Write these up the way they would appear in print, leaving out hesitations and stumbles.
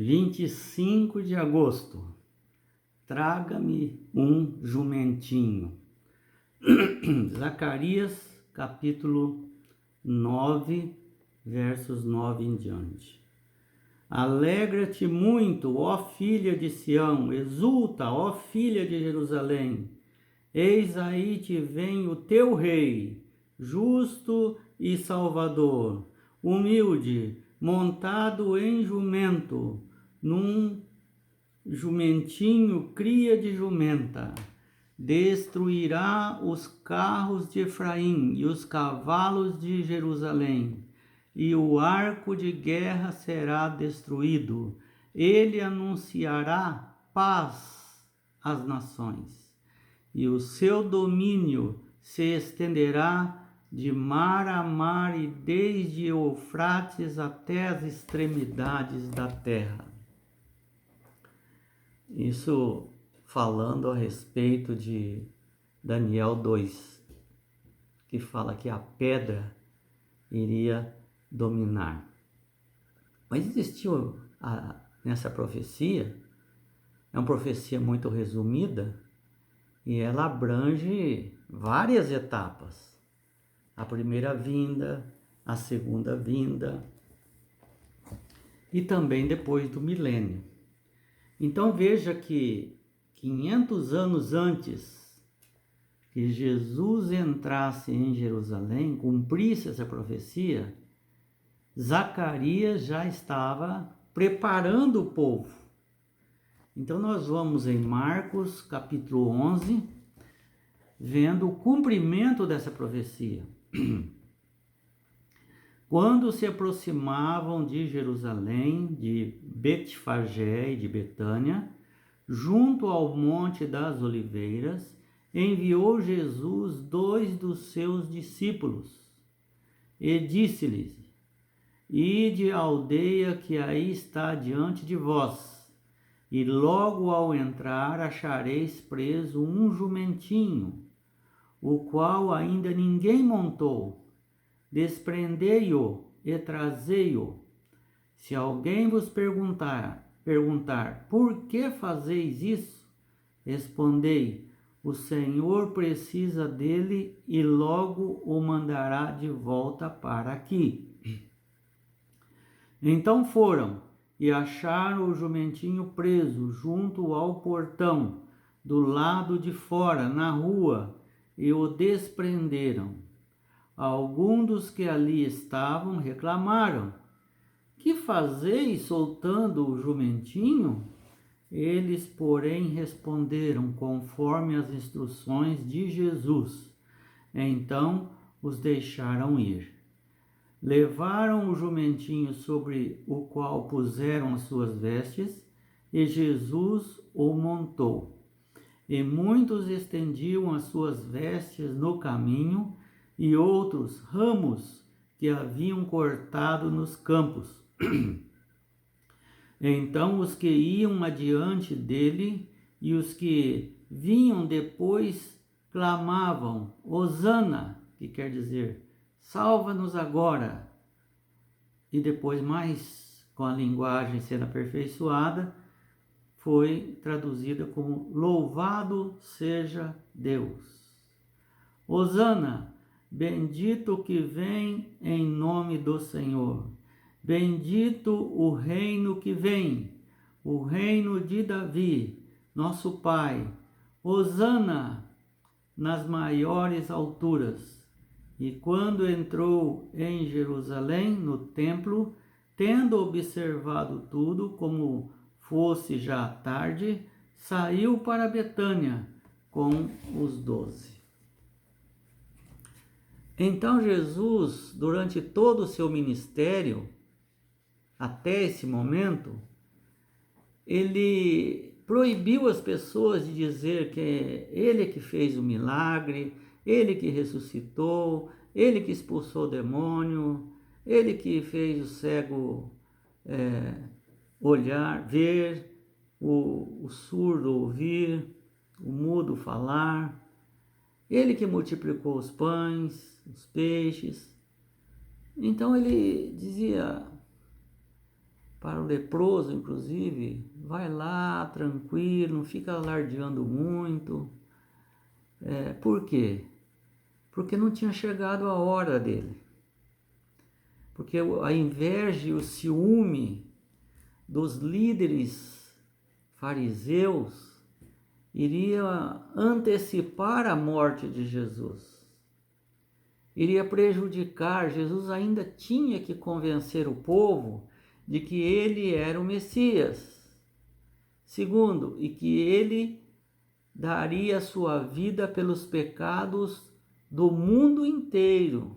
25 de agosto. Traga-me um jumentinho. Zacarias, capítulo 9, versos 9 em diante. Alegra-te muito, ó filha de Sião, exulta, ó filha de Jerusalém. Eis aí te vem o teu rei, justo e salvador, humilde, montado em jumento, num jumentinho cria de jumenta. Destruirá os carros de Efraim e os cavalos de Jerusalém, e o arco de guerra será destruído. Ele anunciará paz às nações, e o seu domínio se estenderá de mar a mar e desde Eufrates até as extremidades da terra. Isso falando a respeito de Daniel 2, que fala que a pedra iria dominar. Mas existiu nessa profecia, é uma profecia muito resumida, e ela abrange várias etapas. A primeira vinda, a segunda vinda e também depois do milênio. Então veja que 500 anos antes que Jesus entrasse em Jerusalém, cumprisse essa profecia, Zacarias já estava preparando o povo. Então nós vamos em Marcos capítulo 11, vendo o cumprimento dessa profecia. Quando se aproximavam de Jerusalém, de Betfagé e de Betânia, junto ao Monte das Oliveiras, enviou Jesus 2 dos seus discípulos e disse-lhes: Ide à aldeia que aí está diante de vós, e logo ao entrar achareis preso um jumentinho, o qual ainda ninguém montou. Desprendei-o e trazei-o. Se alguém vos perguntar, por que fazeis isso? Respondei: o Senhor precisa dele e logo o mandará de volta para aqui. Então foram e acharam o jumentinho preso junto ao portão, do lado de fora, na rua, e o desprenderam. Alguns dos que ali estavam reclamaram: que fazeis soltando o jumentinho? Eles, porém, responderam conforme as instruções de Jesus. Então os deixaram ir. Levaram o jumentinho sobre o qual puseram as suas vestes, e Jesus o montou. E muitos estendiam as suas vestes no caminho, e outros ramos que haviam cortado nos campos. Então os que iam adiante dele e os que vinham depois clamavam: Hosana, que quer dizer, salva-nos agora. E depois, mais com a linguagem sendo aperfeiçoada, foi traduzida como louvado seja Deus. Hosana, bendito que vem em nome do Senhor. Bendito o reino que vem, o reino de Davi, nosso Pai. Hosana nas maiores alturas. E quando entrou em Jerusalém, no templo, tendo observado tudo, como fosse já tarde, saiu para Betânia com os 12. Então Jesus, durante todo o seu ministério, até esse momento, ele proibiu as pessoas de dizer que ele que fez o milagre, ele que ressuscitou, ele que expulsou o demônio, ele que fez o cego olhar, ver, o surdo ouvir, o mudo falar, ele que multiplicou os pães, os peixes. Então ele dizia: para o leproso, inclusive, vai lá, tranquilo, não fica alardeando muito. Por quê? Porque não tinha chegado a hora dele. Porque a inveja e o ciúme dos líderes fariseus iria antecipar a morte de Jesus. Iria prejudicar. Jesus ainda tinha que convencer o povo de que ele era o Messias. Segundo, e que ele daria sua vida pelos pecados do mundo inteiro.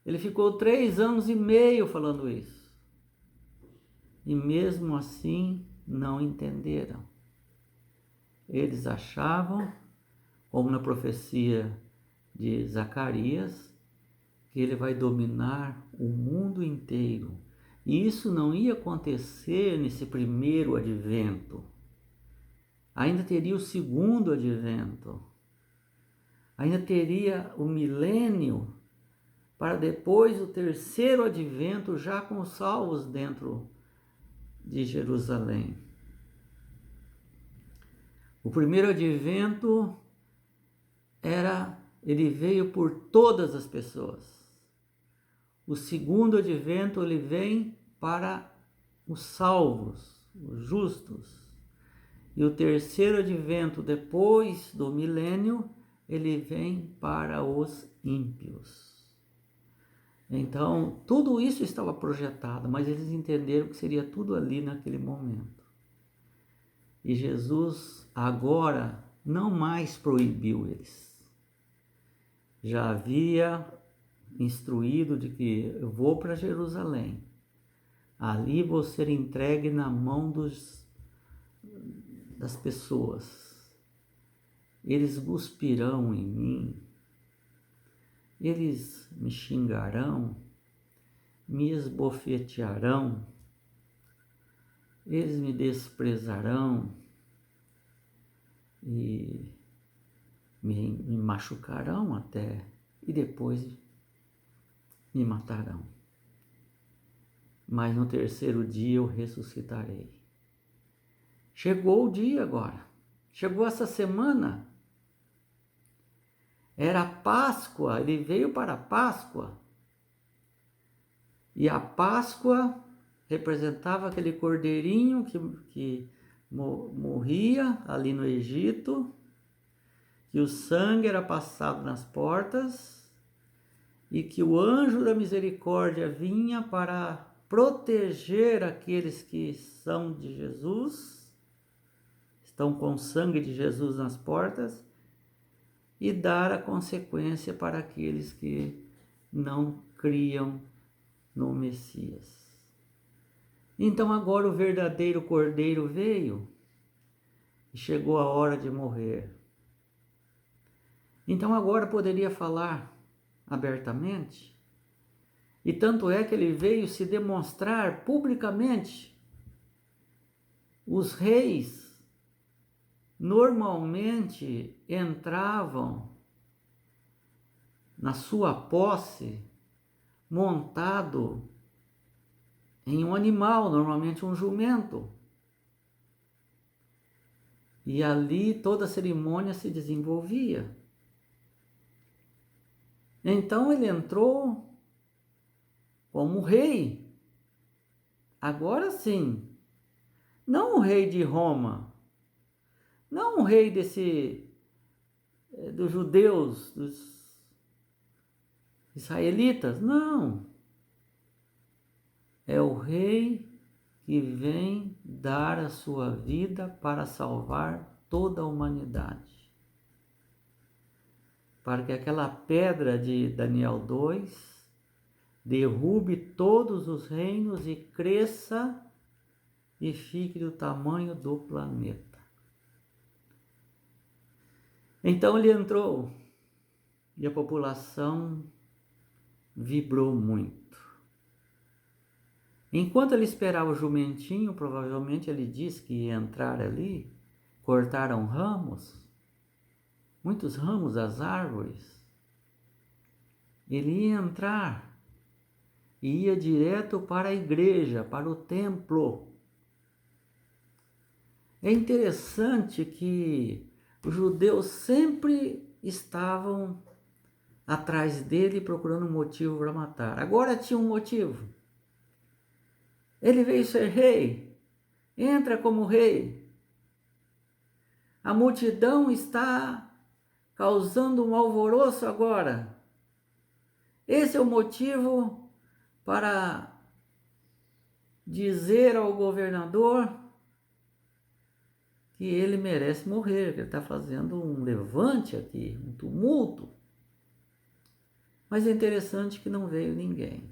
Ele ficou 3 anos e meio falando isso. E mesmo assim não entenderam. Eles achavam, como na profecia de Zacarias, que ele vai dominar o mundo inteiro. E isso não ia acontecer nesse primeiro advento. Ainda teria o segundo advento. Ainda teria o milênio, para depois o terceiro advento, já com os salvos dentro de Jerusalém. O primeiro advento ele veio por todas as pessoas. O segundo advento ele vem para os salvos, os justos. E o terceiro advento, depois do milênio, ele vem para os ímpios. Então, tudo isso estava projetado, mas eles entenderam que seria tudo ali naquele momento. E Jesus agora não mais proibiu eles. Já havia instruído de que eu vou para Jerusalém. Ali vou ser entregue na mão das pessoas. Eles cuspirão em mim. Eles me xingarão, me esbofetearão, eles me desprezarão e me machucarão até, e depois me matarão. Mas no terceiro dia eu ressuscitarei. Chegou o dia agora, chegou essa semana. Era Páscoa, ele veio para a Páscoa. E a Páscoa representava aquele cordeirinho que morria ali no Egito, que o sangue era passado nas portas e que o anjo da misericórdia vinha para proteger aqueles que são de Jesus, estão com o sangue de Jesus nas portas, e dar a consequência para aqueles que não criam no Messias. Então agora o verdadeiro Cordeiro veio e chegou a hora de morrer. Então agora poderia falar abertamente, e tanto é que ele veio se demonstrar publicamente. Os reis normalmente entravam na sua posse montado em um animal, normalmente um jumento. E ali toda a cerimônia se desenvolvia. Então ele entrou como rei. Agora sim, não o rei de Roma, não o rei dos judeus, dos israelitas, não. É o rei que vem dar a sua vida para salvar toda a humanidade. Para que aquela pedra de Daniel 2 derrube todos os reinos e cresça e fique do tamanho do planeta. Então ele entrou e a população vibrou muito. Enquanto ele esperava o jumentinho, provavelmente ele disse que ia entrar ali, cortaram ramos, muitos ramos das árvores. Ele ia entrar e ia direto para a igreja, para o templo. É interessante que os judeus sempre estavam atrás dele procurando um motivo para matar. Agora tinha um motivo. Ele veio ser rei. Entra como rei. A multidão está causando um alvoroço agora. Esse é o motivo para dizer ao governador que ele merece morrer, que ele está fazendo um levante aqui, um tumulto. Mas é interessante que não veio ninguém.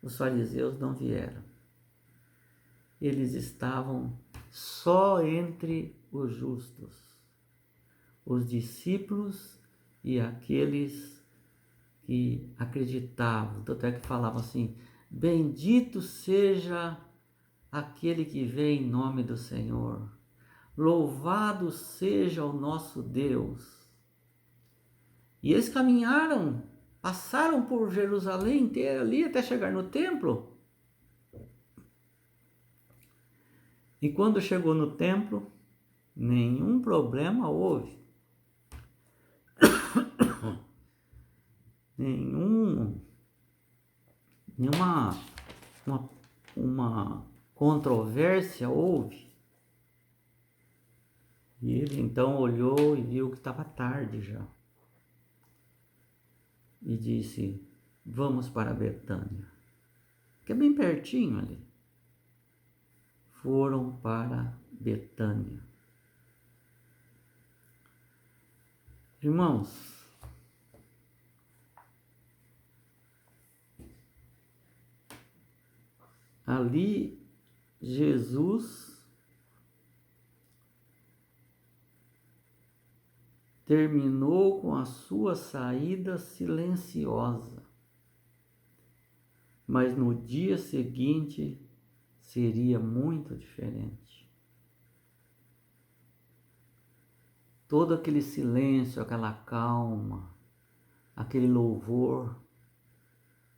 Os fariseus não vieram. Eles estavam só entre os justos, os discípulos e aqueles que acreditavam. Tanto é que falavam assim: bendito seja aquele que vem em nome do Senhor. Louvado seja o nosso Deus. E eles caminharam, passaram por Jerusalém inteira ali até chegar no templo. E quando chegou no templo, nenhum problema houve. Nenhuma uma controvérsia houve. E ele então olhou e viu que estava tarde já. E disse: vamos para Betânia, que é bem pertinho ali. Foram para Betânia. Irmãos, ali Jesus terminou com a sua saída silenciosa, mas no dia seguinte seria muito diferente. Todo aquele silêncio, aquela calma, aquele louvor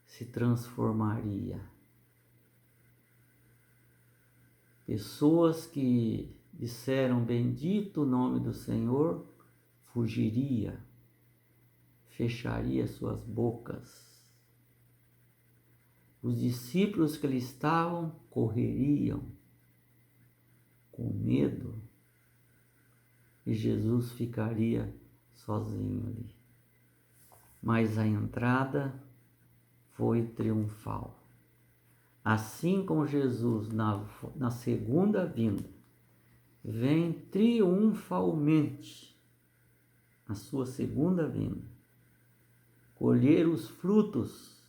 se transformaria. Pessoas que disseram bendito o nome do Senhor fugiria, fecharia suas bocas. Os discípulos que ali estavam correriam com medo e Jesus ficaria sozinho ali. Mas a entrada foi triunfal. Assim como Jesus na segunda vinda vem triunfalmente, na sua segunda vinda, colher os frutos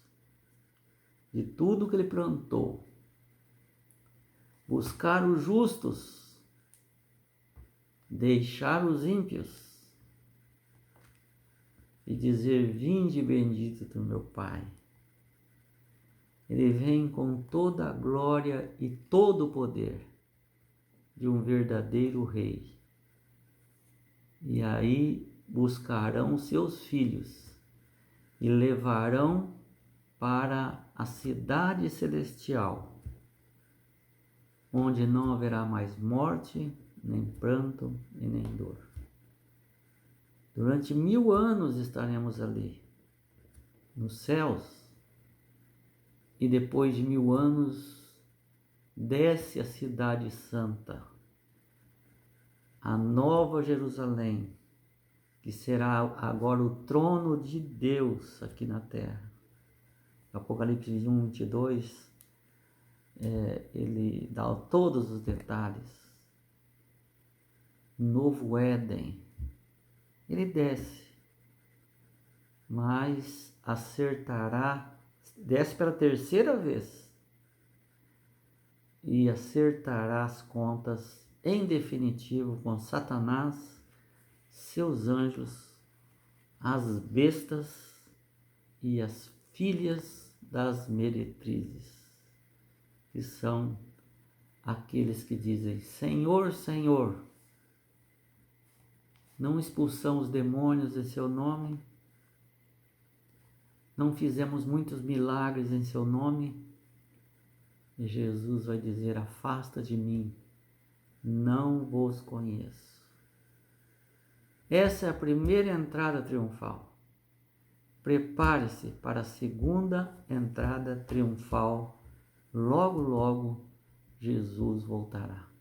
de tudo que ele plantou, buscar os justos, deixar os ímpios e dizer: vinde bendito do meu Pai. Ele vem com toda a glória e todo o poder de um verdadeiro rei. E aí buscarão seus filhos e levarão para a cidade celestial, onde não haverá mais morte, nem pranto e nem dor. Durante 1000 anos estaremos ali, nos céus, e depois de 1000 anos desce a cidade santa, a nova Jerusalém, que será agora o trono de Deus aqui na terra. Apocalipse 21, 22, ele dá todos os detalhes. Novo Éden, ele desce, mas desce pela terceira vez e acertará as contas em definitivo com Satanás, seus anjos, as bestas e as filhas das meretrizes, que são aqueles que dizem: Senhor, Senhor, não expulsamos demônios em seu nome, não fizemos muitos milagres em seu nome? E Jesus vai dizer: afasta de mim, não vos conheço. Essa é a primeira entrada triunfal. Prepare-se para a segunda entrada triunfal. Logo, logo, Jesus voltará.